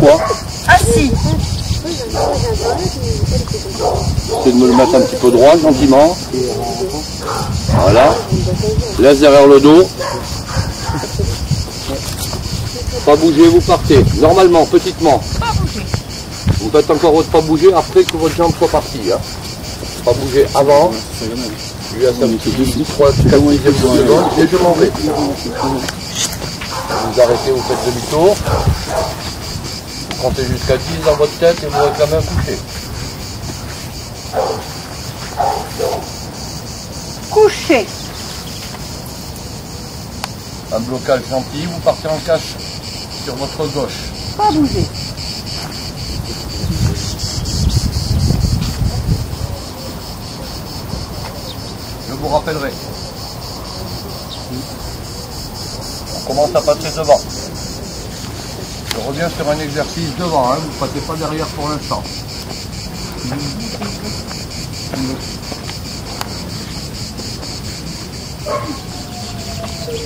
fois. Assis. Essayez de me le mettre un petit peu droit, gentiment. Voilà. Laisse derrière le dos. Pas bouger, vous partez. Normalement, petitement. Pas bouger. Vous faites encore pas bouger après que votre jambe soit partie. Hein. Pas bouger avant. Lui à sa petite 3 secondes et je m'en vais. Vous arrêtez, vous faites demi-tour. Vous comptez jusqu'à 10 dans votre tête et vous réclamez un coucher. Coucher. Un blocage gentil, vous partez en cache sur votre gauche. Pas bouger. Je vous rappellerai. On commence à passer devant. Je reviens sur un exercice devant, hein. Vous ne passez pas derrière pour l'instant.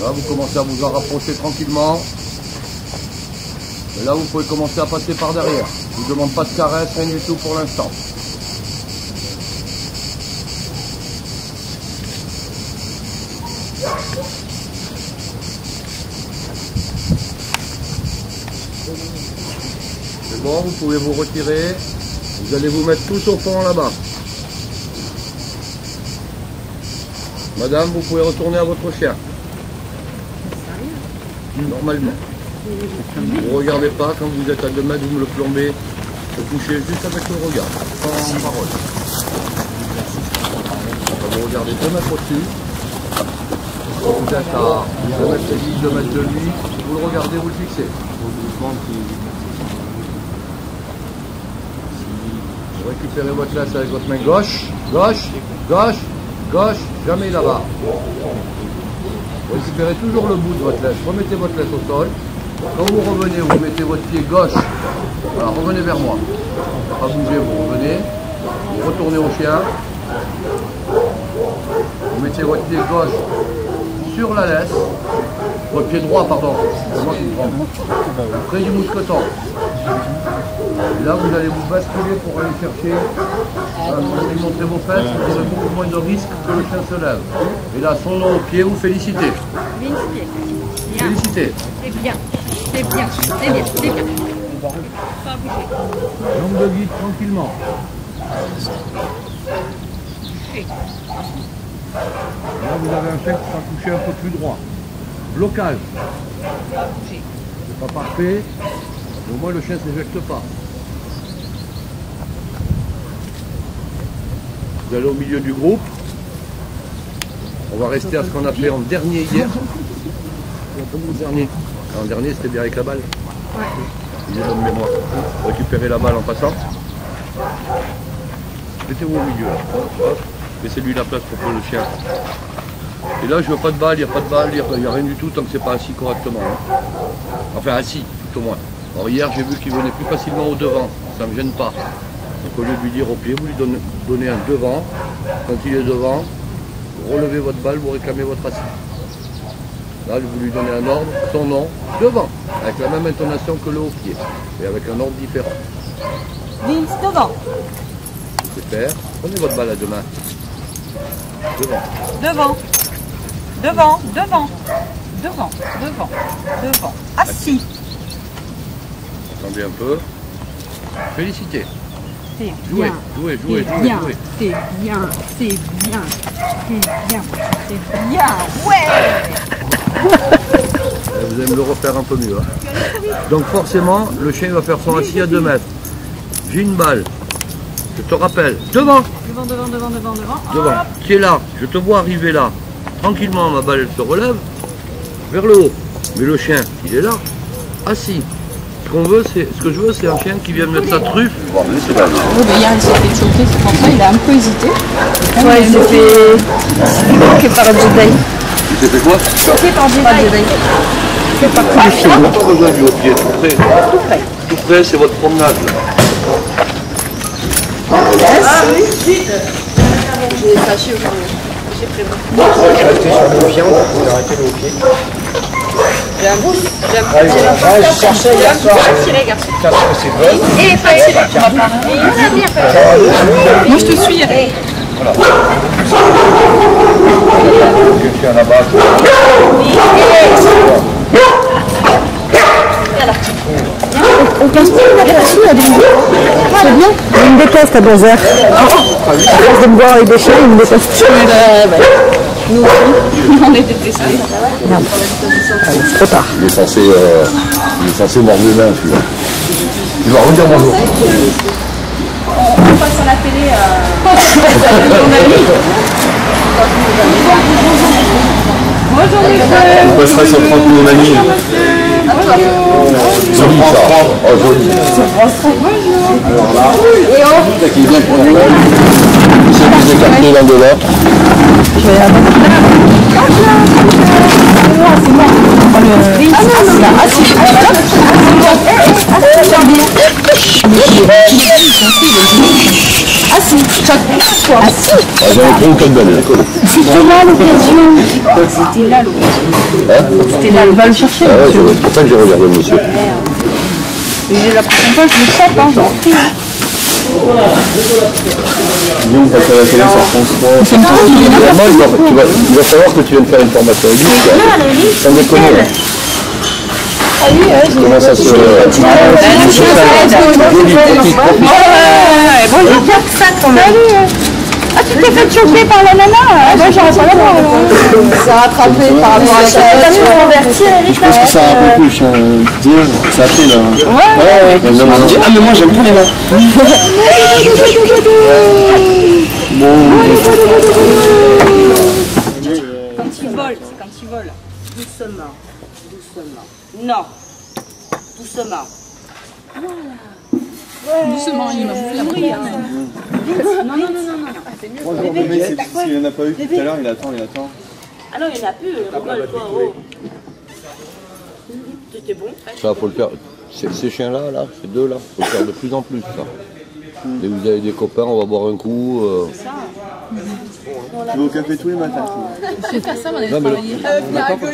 Là, vous commencez à vous en rapprocher tranquillement. Et là, vous pouvez commencer à passer par derrière. Je ne vous demande pas de caresse, rien du tout pour l'instant. C'est bon, vous pouvez vous retirer. Vous allez vous mettre tous au fond là-bas. Madame, vous pouvez retourner à votre chien. Normalement. Vous ne regardez pas quand vous êtes à 2 mètres, vous me le plombez. Vous couchez juste avec le regard, sans parole. Vous regardez 2 mètres au-dessus. Vous êtes à 2 mètres de lui, 2 mètres de lui. Vous le regardez, vous le fixez. Vous récupérez votre laisse avec votre main gauche, gauche, gauche, gauche, jamais là-bas. Vous récupérez toujours le bout de votre laisse, remettez votre laisse au sol. Quand vous revenez, vous mettez votre pied gauche. Alors revenez vers moi. Pas bouger, vous revenez. Vous retournez au chien. Vous mettez votre pied gauche sur la laisse. Votre pied droit, pardon. C'est moi qui me trompe. Près du mousqueton. Et là, vous allez vous basculer pour aller chercher. Vous allez montrer vos fesses. Vous aurez beaucoup moins de risque que le chien se lève. Et là, son nom au pied, vous félicitez. Félicitez. C'est bien. C'est bien. C'est bien. C'est bien. Pas bouger. Langue de guide tranquillement. Là, vous avez un chien qui sera couché un peu plus droit. Blocage. Pas bouger. C'est pas parfait, mais au moins le chien ne s'éjecte pas. Vous allez au milieu du groupe. On va rester à ce qu'on a fait en dernier hier. En dernier, c'était bien avec la balle. Ouais. Il est bonne mémoire. Récupérez la balle en passant. Mettez-vous au milieu. Laissez-lui la place pour prendre le chien. Et là, je veux pas de balle, il n'y a pas de balle, il n'y a rien du tout tant que c'est pas assis correctement. Hein. Enfin, assis, tout au moins. Alors hier, j'ai vu qu'il venait plus facilement au devant. Ça ne me gêne pas. Donc au lieu de lui dire au pied, vous lui donnez un devant. Quand il est devant, vous relevez votre balle, vous réclamez votre assis. Là, vous lui donnez un ordre, son nom, devant, avec la même intonation que le haut pied, et avec un ordre différent. Vince, devant. Super. Prenez votre balle à 2 mains. Devant. Devant. Devant. Devant. Devant. Devant. Devant. Assis. Attendez un peu. Félicitez. C'est Jouez, bien. jouez, jouez, C'est jouez, bien. jouez. C'est bien. C'est bien. C'est bien. C'est bien. Ouais. Vous allez me le refaire un peu mieux. Hein. Donc forcément, le chien va faire son assis à 2 mètres. J'ai une balle. Je te rappelle. Devant. Devant, devant, devant, devant, devant. Devant. Hop. Qui est là. Je te vois arriver là. Tranquillement, ma balle, elle se relève vers le haut. Mais le chien, il est là, assis. Ce que je veux, c'est un chien qui vient mettre sa truffe. Oui, mais Yann s'est fait choquer, c'est pour ça il a un peu hésité. Ouais, il s'est fait bloquer par Jedi. Il s'est fait quoi? Bloqué par Jedi. C'est pas cool, les filles. On n'a pas besoin du haut pied, tout près. Tout près. Tout près, c'est votre promenade. J'ai fâché aujourd'hui. J'ai prévu. Rester sur le viande, vous arrêtez le haut pied. J'ai un petit tiré, garçon. Et pas tiré. Moi, je te suis. Voilà. Quelqu'un là-bas. On casse pas la dessus, c'est bien. Il me déteste à 2 heures. À force de me voir avec des chiens, il me déteste. Nous aussi, on est détestés. C'est trop tard. Il est censé mordre les mains, celui-là. Il va redire bonjour. On passe à la télé à ton ami. Bonjour, monsieur. On passerait sur 30 000 amis. Joli ça. Oh, joli. Alors là, qui est bien pour la balle. C'est plus écarté l'un de l'autre. Je vais aller J'avais pris une colle d'aller. C'était là l'occasion. C'était là l'occasion. C'était là, il va le chercher. Ah ouais, c'est pour ça que j'ai regardé le monsieur. La prochaine fois, je le tape, hein, j'en prie. Guillaume, quand tu vas à la télé sur France 3, il va falloir que tu viennes faire une formation avec lui. Sans déconner. Comment ça se... Bon, j'ai bien que ça quand même. Ah, tu t'es fait choper par la nana? Moi, j'aurais pas la voir. Ça a rattrapé par rapport à ça. T'as mis convertir, Eric? Je pense que ça a un peu plus, ça a fait là. Ouais. Ah, mais moi j'aime bien les mains. Quand il vole, c'est quand il vole. Doucement, doucement. Non, doucement. Doucement, il m'a bouffé la bruyère. Non. Moi, je remets, s'il n'y en a pas eu tout à l'heure, il attend. Ah non, il n'y en a plus, rigole toi. Oh. C'était bon. Ça, faut le faire. Ces chiens-là, ces deux-là, faut le faire de plus en plus, ça. Dès que vous avez des copains, on va boire un coup. Tu vas au café tous les matins. Je vais faire ça, on va Non, mais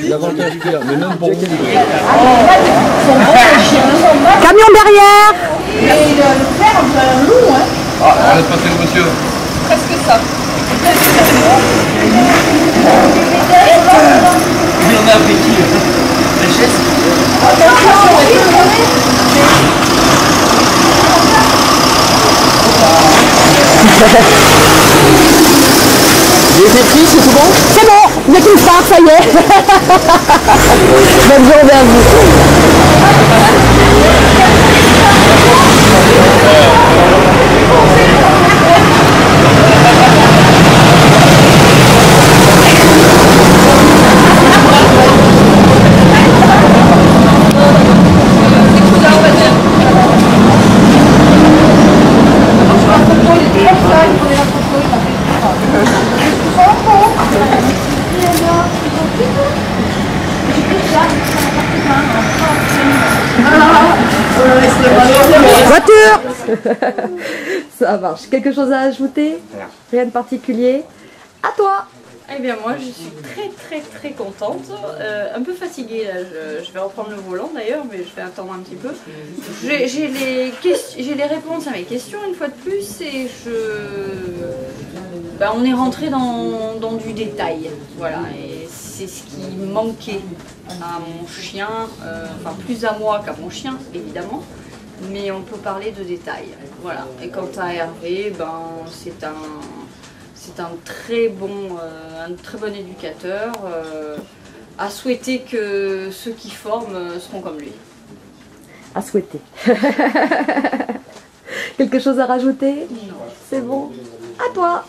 l'avantage qu'il y a, mais même pour vous. Camion derrière. Ah, on laisse passer le monsieur. Presque ça. Il en a appétit. La chaise. J'ai été pris, c'est tout bon? C'est bon, il n'y a qu'une part, ça y est. Bonne journée à vous. Voiture. Ça marche. Quelque chose à ajouter? Rien de particulier? À toi. Eh bien moi je suis très contente, un peu fatiguée là, je vais reprendre le volant d'ailleurs mais je vais attendre un petit peu. J'ai les réponses à mes questions une fois de plus et on est rentré dans du détail, voilà, et c'est ce qui manquait à mon chien, enfin plus à moi qu'à mon chien évidemment, mais on peut parler de détails, voilà. Et quant à Hervé, c'est un très bon éducateur, à souhaiter que ceux qui forment seront comme lui. À souhaiter. Quelque chose à rajouter? Non. C'est bon. À toi.